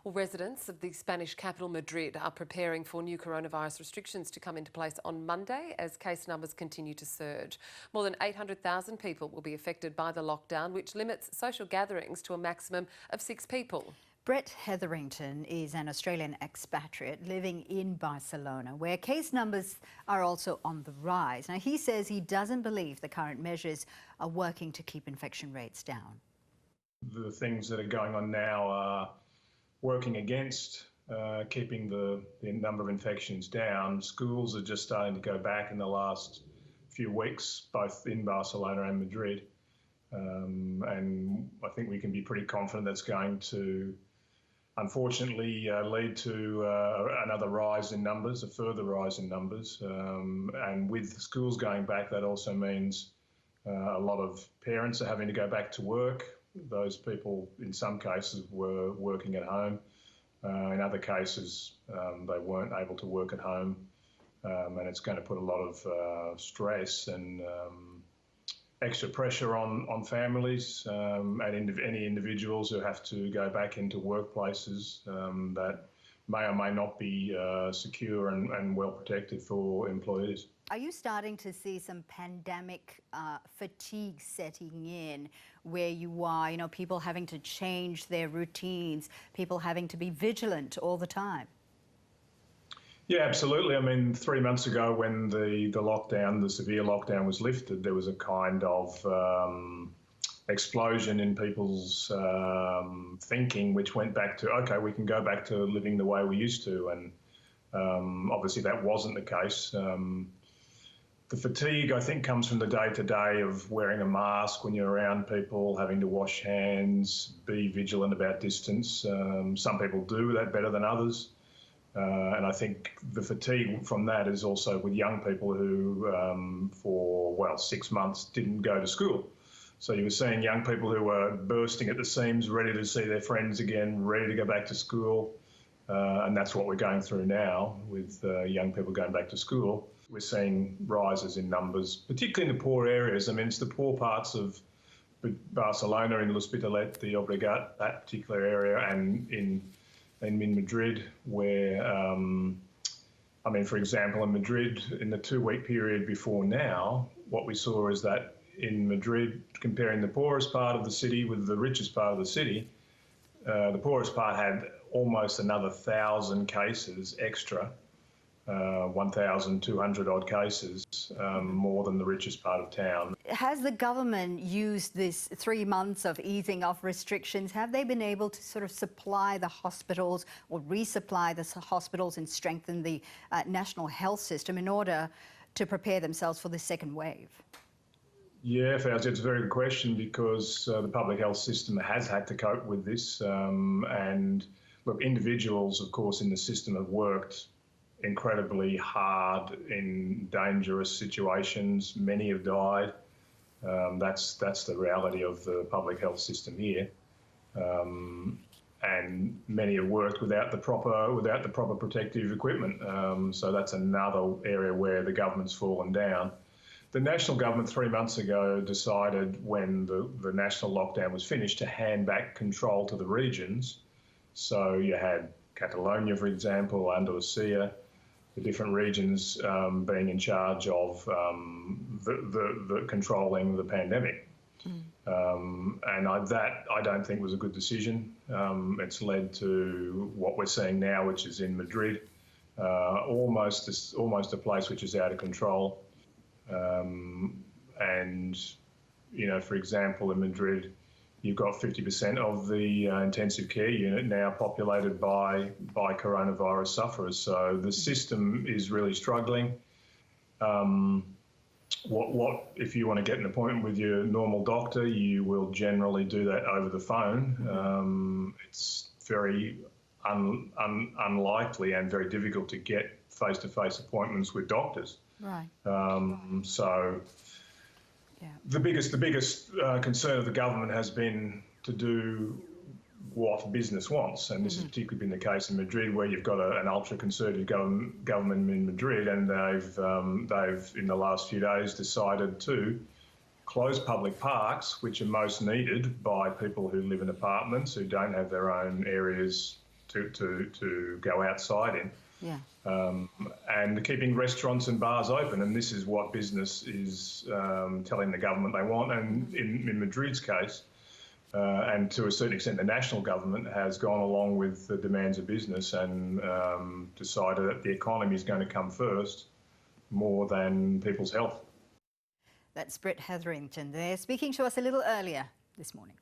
Well, residents of the Spanish capital, Madrid, are preparing for new coronavirus restrictions to come into place on Monday as case numbers continue to surge. More than 800,000 people will be affected by the lockdown, which limits social gatherings to a maximum of 6 people. Brett Hetherington is an Australian expatriate living in Barcelona, where case numbers are also on the rise. Now, he says he doesn't believe the current measures are working to keep infection rates down. The things that are going on now are working against keeping the number of infections down. Schools are just starting to go back in the last few weeks, both in Barcelona and Madrid. And I think we can be pretty confident that's going to, unfortunately, lead to another rise in numbers, a further rise in numbers. And with schools going back, that also means a lot of parents are having to go back to work. Those people, in some cases, were working at home. In other cases, they weren't able to work at home. And it's going to put a lot of stress and extra pressure on families and any individuals who have to go back into workplaces that may or may not be secure and well protected for employees. Are you starting to see some pandemic fatigue setting in where you are, people having to change their routines, people having to be vigilant all the time? Yeah, absolutely. I mean, 3 months ago when the lockdown, the severe lockdown was lifted, there was a kind of explosion in people's thinking, which went back to, okay, we can go back to living the way we used to. And obviously that wasn't the case. The fatigue, I think, comes from the day-to-day of wearing a mask when you're around people, having to wash hands, be vigilant about distance. Some people do that better than others. And I think the fatigue from that is also with young people who, for 6 months, didn't go to school. So you were seeing young people who were bursting at the seams, ready to see their friends again, ready to go back to school. And that's what we're going through now with young people going back to school. We're seeing rises in numbers, particularly in the poor areas. I mean, it's the poor parts of Barcelona, in L'Hospitalet, the Obregat, that particular area, and in Madrid, where, I mean, for example, in Madrid, in the 2-week period before now, what we saw is that in Madrid, comparing the poorest part of the city with the richest part of the city, the poorest part had almost another 1,000 cases extra, 1,200 odd cases, more than the richest part of town. Has the government used this 3 months of easing of restrictions? Have they been able to sort of supply the hospitals or resupply the hospitals and strengthen the national health system in order to prepare themselves for the second wave? Yeah, Fauziah, it's a very good question because the public health system has had to cope with this. And look, individuals, of course, in the system have worked incredibly hard in dangerous situations. Many have died. That's the reality of the public health system here. And many have worked without the proper protective equipment. So that's another area where the government's fallen down. The national government 3 months ago decided, when the national lockdown was finished, to hand back control to the regions. So you had Catalonia, for example, Andalusia, the different regions being in charge of the controlling the pandemic. And I don't think was a good decision. It's led to what we're seeing now, which is in Madrid, almost a place which is out of control. And, for example, in Madrid, you've got 50% of the intensive care unit now populated by coronavirus sufferers. So the system is really struggling. If you want to get an appointment with your normal doctor, you will generally do that over the phone. It's very unlikely and very difficult to get face-to-face appointments with doctors. Right. So the biggest concern of the government has been to do what business wants, and this has particularly been the case in Madrid, where you've got an ultra-conservative government in Madrid, and they've in the last few days decided to close public parks, which are most needed by people who live in apartments, who don't have their own areas to go outside in. Yeah. And keeping restaurants and bars open. And this is what business is telling the government they want. And in Madrid's case, and to a certain extent, the national government has gone along with the demands of business and decided that the economy is going to come first more than people's health. That's Brett Hetherington there, speaking to us a little earlier this morning.